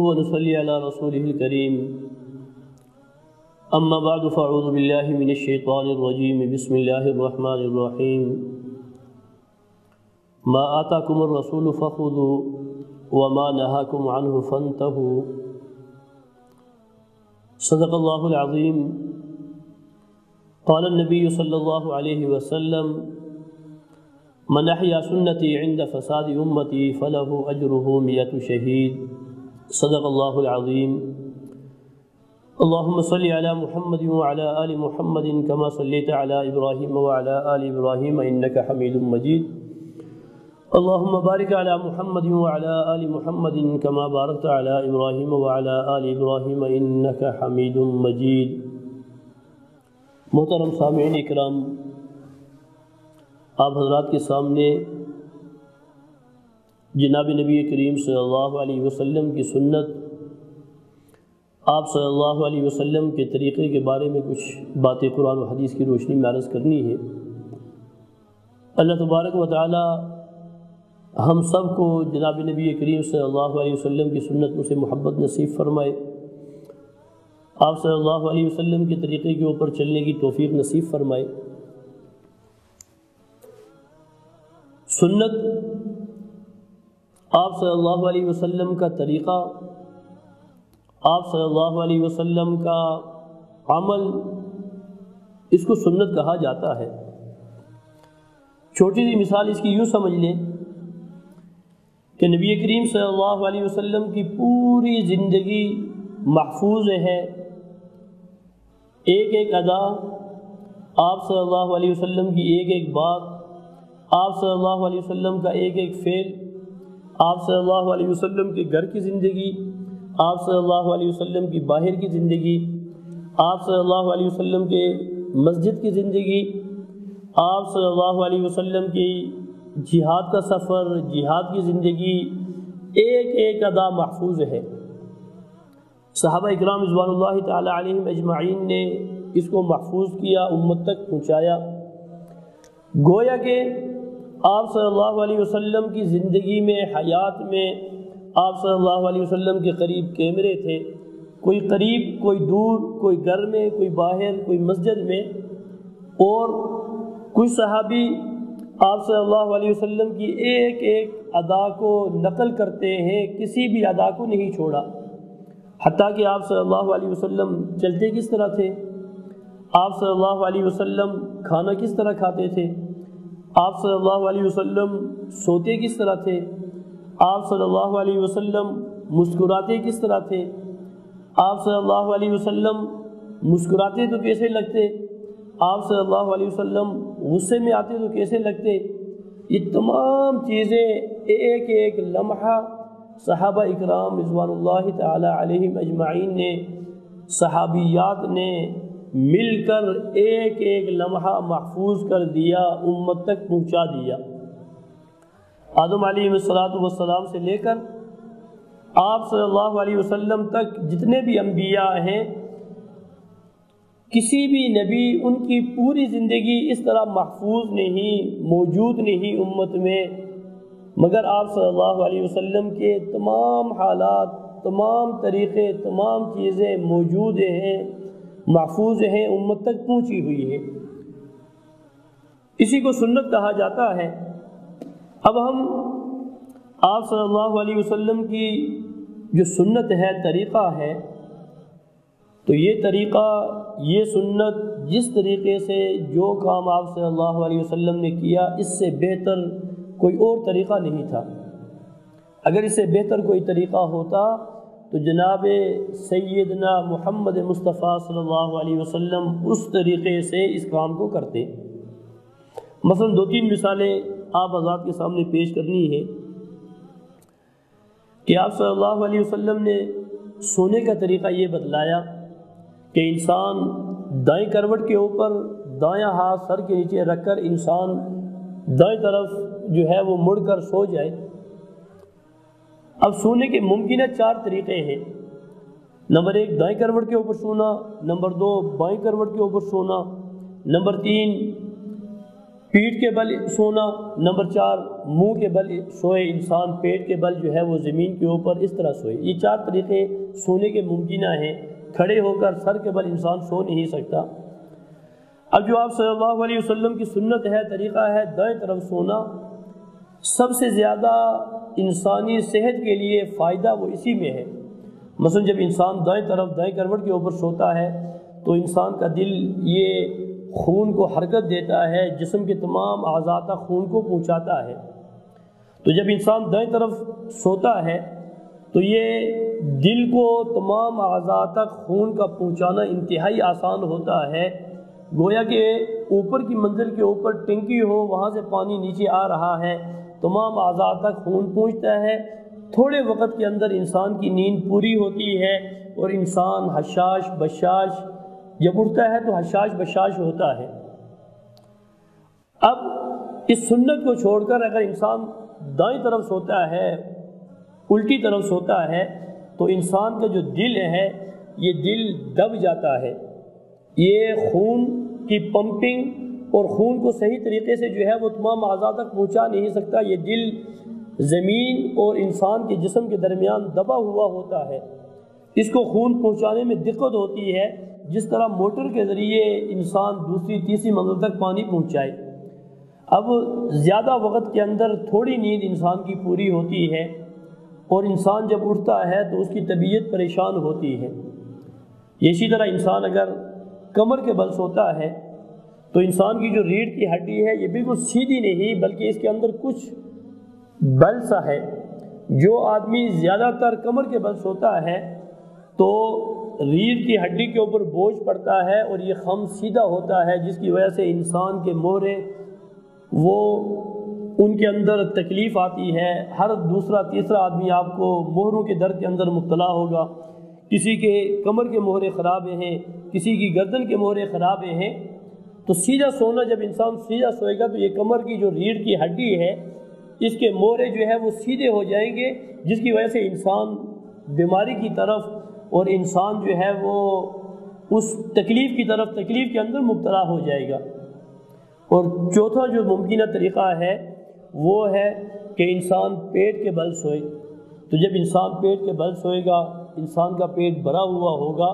ونصلي على رسوله الكريم أما بعد فأعوذ بالله من الشيطان الرجيم بسم الله الرحمن الرحيم ما آتاكم الرسول فخذوا وما نهاكم عنه فانتهوا صدق الله العظيم قال النبي صلى الله عليه وسلم من احیا سنتی عند فساد امتی فلہ اجرہ 100 شہید صدق اللہ العظیم اللہم صلی علی محمد وعلی آل محمد کما صلیت علی ابراہیم وعلی آل ابراہیم انک حمید مجید اللہم بارک علی محمد وعلی آل محمد کما بارکت علی ابراہیم وعلی آل ابراہیم انک حمید مجید۔ محترم سامعین اکرام، آپ حضرات کے سامنے جناب نبی کریم صلی اللہ علیہ وسلم کی سنت، آپ صلی اللہ علیہ وسلم کے طریقے کے بارے میں کچھ باتیں قرآن و حدیث کی روشنی میں عرض کرنی ہے۔ اللہ تبارک و تعالی ہم سب کو جناب نبی کریم صلی اللہ علیہ وسلم کی سنت سے محبت نصیب فرمائے، آپ صلی اللہ علیہ وسلم کے طریقے کے اوپر چلنے کی توفیق نصیب فرمائے۔ سنت، آپ صلی اللہ علیہ وسلم کا طریقہ، آپ صلی اللہ علیہ وسلم کا عمل، اس کو سنت کہا جاتا ہے۔ چھوٹی سی مثال اس کی یوں سمجھ لیں کہ نبی کریم صلی اللہ علیہ وسلم کی پوری زندگی محفوظ ہے، ایک ایک ادا، آپ صلی اللہ علیہ وسلم کی ایک ایک بات، آپ صلی اللہ علیہ وسلم کا ایک ایک فعل، آپ صلی اللہ علیہ وسلم کے گھر کی زندگی، آپ صلی اللہ علیہ وسلم کی باہر کی زندگی، آپ صلی اللہ علیہ وسلم کے مسجد کی زندگی، آپ صلی اللہ علیہ وسلم کی جہاد کا سفر، جہاد کی زندگی، ایک ایک ادا محفوظ ہے۔ صحابہ اکرام رضوان اللہ تعالی علیہم اجمعین نے اس کو محفوظ کیا، امت تک پہنچایا۔ گویا کہ آپ صلی اللہ علیہ وسلم کی زندگی میں، حیات میں، آپ صلی اللہ علیہ وسلم کے قریب کیمرے تھے، کوئی قریب، کوئی دور، کوئی گھر میں، کوئی باہر، کوئی مسجد میں، اور کچھ صحابی آپ صلی اللہ علیہ وسلم کی ایک ایک ادا کو نقل کرتے ہیں، کسی بھی ادا کو نہیں چھوڑا۔ حتیٰ کہ آپ صلی اللہ علیہ وسلم چلتے کس طرح تھے، آپ صلی اللہ علیہ وسلم کھانا کس طرح کھاتے تھے، آپ صلی اللہ علیہ وسلم سوتے کس طرح تھے، آپ صلی اللہ علیہ وسلم مسکراتے کس طرح تھے، آپ صلی اللہ علیہ وسلم مسکراتے تو کیسے لگتے، آپ صلی اللہ علیہ وسلم غصے میں آتے تو کیسے لگتے، یہ تمام چیزیں ایک ایک لمحہ صحابہ اکرام رضوان اللہ تعالی علیہم اجمعین نے، صحابیات نے مل کر ایک ایک لمحہ محفوظ کر دیا، امت تک پہنچا دیا۔ آدم علیہ السلام سے لے کر آپ صلی اللہ علیہ وسلم تک جتنے بھی انبیاء ہیں، کسی بھی نبی، ان کی پوری زندگی اس طرح محفوظ نہیں، موجود نہیں امت میں، مگر آپ صلی اللہ علیہ وسلم کے تمام حالات، تمام طریقے، تمام چیزیں موجود ہیں، محفوظ ہیں، امت تک پہنچی ہوئی ہے۔ اسی کو سنت کہا جاتا ہے۔ اب ہم آپ صلی اللہ علیہ وسلم کی جو سنت ہے، طریقہ ہے، تو یہ طریقہ، یہ سنت، جس طریقے سے جو کام آپ صلی اللہ علیہ وسلم نے کیا، اس سے بہتر کوئی اور طریقہ نہیں تھا۔ اگر اس سے بہتر کوئی طریقہ ہوتا تو جناب سیدنا محمد مصطفیٰ صلی اللہ علیہ وسلم اس طریقے سے اس کام کو کرتے۔ مثلا 2-3 مثالیں آپ حضرات کے سامنے پیش کرنی ہے کہ آپ صلی اللہ علیہ وسلم نے سونے کا طریقہ یہ بتلایا کہ انسان دائیں کروٹ کے اوپر دایاں ہاتھ سر کے نیچے رکھ کر انسان دائیں طرف جو ہے وہ مڑ کر سو جائے۔ اب سونے کے ممکنہ 4 طریقے ہیں۔ نمبر 1 دائیں کروٹ کے اوپر سونا، نمبر 2 بائیں کروٹ کے اوپر سونا، نمبر 3 پیٹھ کے بل سونا، نمبر 4 منہ کے بل سوئے انسان، پیٹ کے بل جو ہے وہ زمین کے اوپر اس طرح سوئے۔ یہ 4 طریقے سونے کے ممکنہ ہیں۔ کھڑے ہو کر سر کے بل انسان سو نہیں سکتا۔ اب جو آپ صلی اللہ علیہ وسلم کی سنت ہے، طریقہ ہے دائیں طرف سونا۔ سب سے زیادہ انسانی صحت کے لیے فائدہ وہ اسی میں ہے۔ مثلا جب انسان دائیں طرف دائیں کروٹ کے اوپر سوتا ہے تو انسان کا دل یہ خون کو حرکت دیتا ہے، جسم کے تمام اعضاء تک خون کو پہنچاتا ہے۔ تو جب انسان دائیں طرف سوتا ہے تو یہ دل کو تمام اعضاء تک خون کا پہنچانا انتہائی آسان ہوتا ہے۔ گویا کہ اوپر کی منزل کے اوپر ٹنکی ہو، وہاں سے پانی نیچے آ رہا ہے، تمام اعضاء تک خون پہنچتا ہے۔ تھوڑے وقت کے اندر انسان کی نیند پوری ہوتی ہے اور انسان حشاش بشاش، جب اٹھتا ہے تو حشاش بشاش ہوتا ہے۔ اب اس سنت کو چھوڑ کر اگر انسان دائیں طرف سوتا ہے، الٹی طرف سوتا ہے، تو انسان کا جو دل ہے یہ دل دب جاتا ہے۔ یہ خون کی پمپنگ اور خون کو صحیح طریقے سے جو ہے وہ تمام اعضاء تک پہنچا نہیں سکتا۔ یہ دل زمین اور انسان کے جسم کے درمیان دبا ہوا ہوتا ہے، اس کو خون پہنچانے میں دقت ہوتی ہے، جس طرح موٹر کے ذریعے انسان دوسری تیسری منزل تک پانی پہنچائے۔ اب زیادہ وقت کے اندر تھوڑی نیند انسان کی پوری ہوتی ہے اور انسان جب اٹھتا ہے تو اس کی طبیعت پریشان ہوتی ہے۔ اسی طرح انسان اگر کمر کے بل سوتا ہے تو انسان کی جو ریڑھ کی ہڈی ہے یہ بالکل سیدھی نہیں بلکہ اس کے اندر کچھ بل سا ہے۔ جو آدمی زیادہ تر کمر کے بل سوتا ہے تو ریڑھ کی ہڈی کے اوپر بوجھ پڑتا ہے اور یہ خم سیدھا ہوتا ہے، جس کی وجہ سے انسان کے مہرے وہ ان کے اندر تکلیف آتی ہے۔ ہر دوسرا تیسرا آدمی آپ کو مہروں کے درد کے اندر مبتلا ہوگا۔ کسی کے کمر کے مہرے خراب ہیں، کسی کی گردن کے مہرے خراب ہیں۔ تو سیدھا سونا، جب انسان سیدھا سوئے گا تو یہ کمر کی جو ریڑھ کی ہڈی ہے اس کے مہرے جو ہے وہ سیدھے ہو جائیں گے، جس کی وجہ سے انسان بیماری کی طرف اور انسان جو ہے وہ اس تکلیف کی طرف، تکلیف کے اندر مبتلا ہو جائے گا۔ اور چوتھا جو ممکنہ طریقہ ہے وہ ہے کہ انسان پیٹ کے بل سوئے۔ تو جب انسان پیٹ کے بل سوئے گا، انسان کا پیٹ بھرا ہوا ہوگا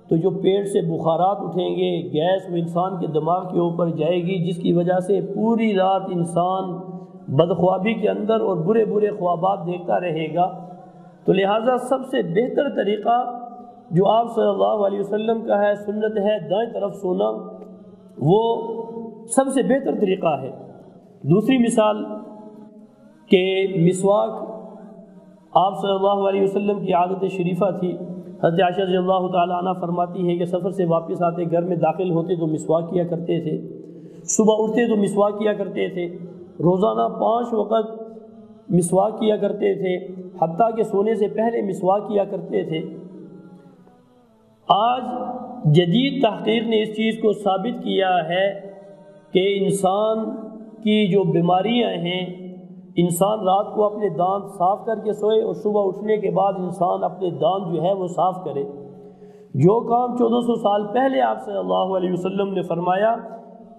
تو جو پیٹ سے بخارات اٹھیں گے، گیس وہ انسان کے دماغ کے اوپر جائے گی، جس کی وجہ سے پوری رات انسان بدخوابی کے اندر اور برے برے خوابات دیکھتا رہے گا۔ تو لہٰذا سب سے بہتر طریقہ جو آپ صلی اللہ علیہ وسلم کا ہے، سنت ہے دائیں طرف سونا، وہ سب سے بہتر طریقہ ہے۔ دوسری مثال کہ مسواک آپ صلی اللہ علیہ وسلم کی عادت شریفہ تھی۔ حضرت عائشہ رضی اللہ تعالی عنہ فرماتی ہے کہ سفر سے واپس آتے گھر میں داخل ہوتے تو مسواک کیا کرتے تھے، صبح اٹھتے تو مسواک کیا کرتے تھے، روزانہ 5 وقت مسواک کیا کرتے تھے، حتیٰ کہ سونے سے پہلے مسواک کیا کرتے تھے۔ آج جدید تحقیق نے اس چیز کو ثابت کیا ہے کہ انسان کی جو بیماریاں ہیں، انسان رات کو اپنے دانت صاف کر کے سوئے اور صبح اٹھنے کے بعد انسان اپنے دانت جو ہے وہ صاف کرے۔ جو کام 1400 سال پہلے آپ صلی اللہ علیہ وسلم نے فرمایا،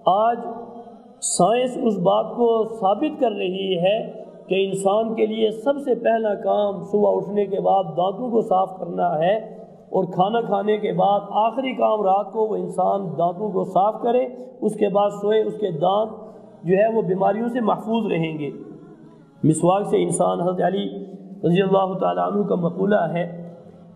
آج سائنس اس بات کو ثابت کر رہی ہے کہ انسان کے لیے سب سے پہلا کام صبح اٹھنے کے بعد دانتوں کو صاف کرنا ہے، اور کھانا کھانے کے بعد آخری کام رات کو وہ انسان دانتوں کو صاف کرے، اس کے بعد سوئے، اس کے دانت جو ہے وہ بیماریوں سے محفوظ رہیں گے۔ مسواک سے انسان، حضرت علی رضی اللہ تعالیٰ عنہ کا مقولہ ہے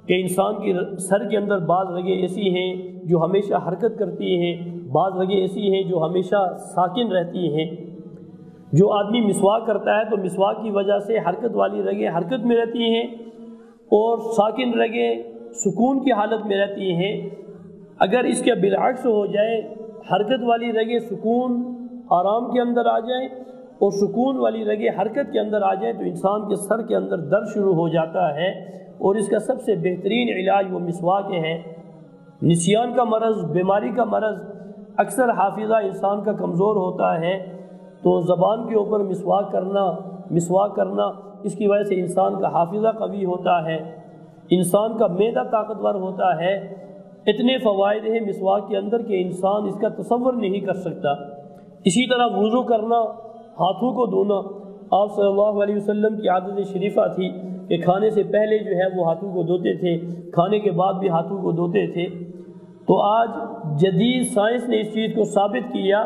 کہ انسان کی سر کے اندر بعض رگیں ایسی ہیں جو ہمیشہ حرکت کرتی ہیں، بعض رگیں ایسی ہیں جو ہمیشہ ساکن رہتی ہیں۔ جو آدمی مسواک کرتا ہے تو مسواک کی وجہ سے حرکت والی رگیں حرکت میں رہتی ہیں اور ساکن رگیں سکون کی حالت میں رہتی ہیں۔ اگر اس کے بالعکس ہو جائے، حرکت والی رگیں سکون آرام کے اندر آ جائیں اور سکون والی رگیں حرکت کے اندر آ جائیں تو انسان کے سر کے اندر درد شروع ہو جاتا ہے، اور اس کا سب سے بہترین علاج وہ مسواک ہے۔ نسیان کا مرض، بیماری کا مرض، اکثر حافظہ انسان کا کمزور ہوتا ہے، تو زبان کے اوپر مسواک کرنا اس کی وجہ سے انسان کا حافظہ قوی ہوتا ہے، انسان کا معدہ طاقتور ہوتا ہے۔ اتنے فوائد ہیں مسواک کے اندر کہ انسان اس کا تصور نہیں کر سکتا۔ اسی طرح وضو کرنا، ہاتھوں کو دھونا، آپ صلی اللہ علیہ وسلم کی عادت شریفہ تھی کہ کھانے سے پہلے جو ہے وہ ہاتھوں کو دھوتے تھے، کھانے کے بعد بھی ہاتھوں کو دھوتے تھے۔ تو آج جدید سائنس نے اس چیز کو ثابت کیا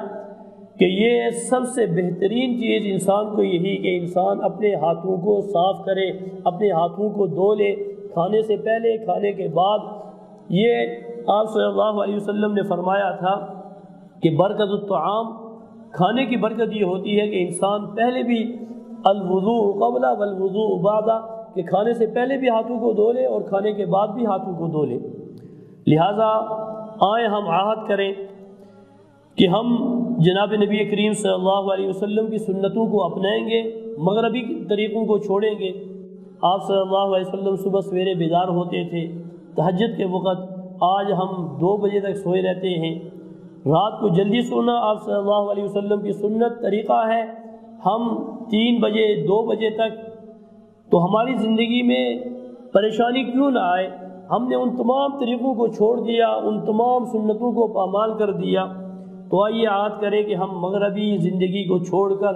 کہ یہ سب سے بہترین چیز انسان کو یہی کہ انسان اپنے ہاتھوں کو صاف کرے، اپنے ہاتھوں کو دھو لے، کھانے سے پہلے، کھانے کے بعد۔ یہ آپ صلی اللہ علیہ وسلم نے فرمایا تھا کہ برکت الطعام، کھانے کی برکت یہ ہوتی ہے کہ انسان پہلے بھی الوضوء قبل والوضوء بعد، کہ کھانے سے پہلے بھی ہاتھوں کو دھو لے اور کھانے کے بعد بھی ہاتھوں کو دھو لے۔ لہٰذا آئیں ہم عہد کریں کہ ہم جناب نبی کریم صلی اللہ علیہ وسلم کی سنتوں کو اپنائیں گے، مغربی طریقوں کو چھوڑیں گے۔ آپ صلی اللہ علیہ وسلم صبح سویرے بیدار ہوتے تھے تہجد کے وقت، آج ہم 2 بجے تک سوئے رہتے ہیں۔ رات کو جلدی سونا آپ صلی اللہ علیہ وسلم کی سنت طریقہ ہے، ہم 3 بجے 2 بجے تک۔ تو ہماری زندگی میں پریشانی کیوں نہ آئے؟ ہم نے ان تمام طریقوں کو چھوڑ دیا، ان تمام سنتوں کو پامال کر دیا۔ تو آئیے عہد کریں کہ ہم مغربی زندگی کو چھوڑ کر،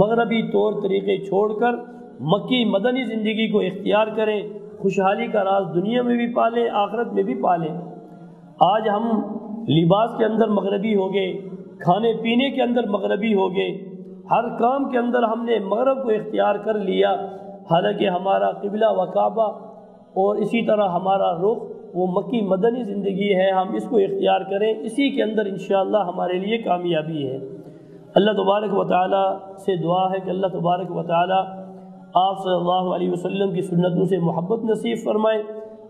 مغربی طور طریقے چھوڑ کر مکی مدنی زندگی کو اختیار کریں، خوشحالی کا راز دنیا میں بھی پالیں، آخرت میں بھی پالیں۔ آج ہم لباس کے اندر مغربی ہو گئے، کھانے پینے کے اندر مغربی ہو گئے، ہر کام کے اندر ہم نے مغرب کو اختیار کر لیا، حالانکہ ہمارا قبلہ و کعبہ اور اسی طرح ہمارا رخ وہ مکی مدنی زندگی ہے۔ ہم اس کو اختیار کریں، اسی کے اندر انشاءاللہ ہمارے لیے کامیابی ہے۔ اللہ تبارک و تعالیٰ سے دعا ہے کہ اللہ تبارک و تعالیٰ آپ صلی اللہ علیہ وسلم کی سنتوں سے محبت نصیب فرمائے،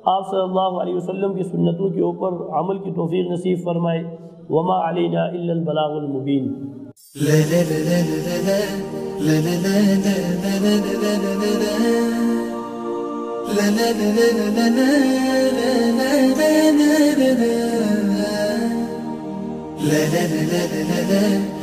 آپ صلی اللہ علیہ وسلم کی سنتوں کے اوپر عمل کی توفیق نصیب فرمائے۔ وما علینا الا البلاغ المبین۔ la la la la la la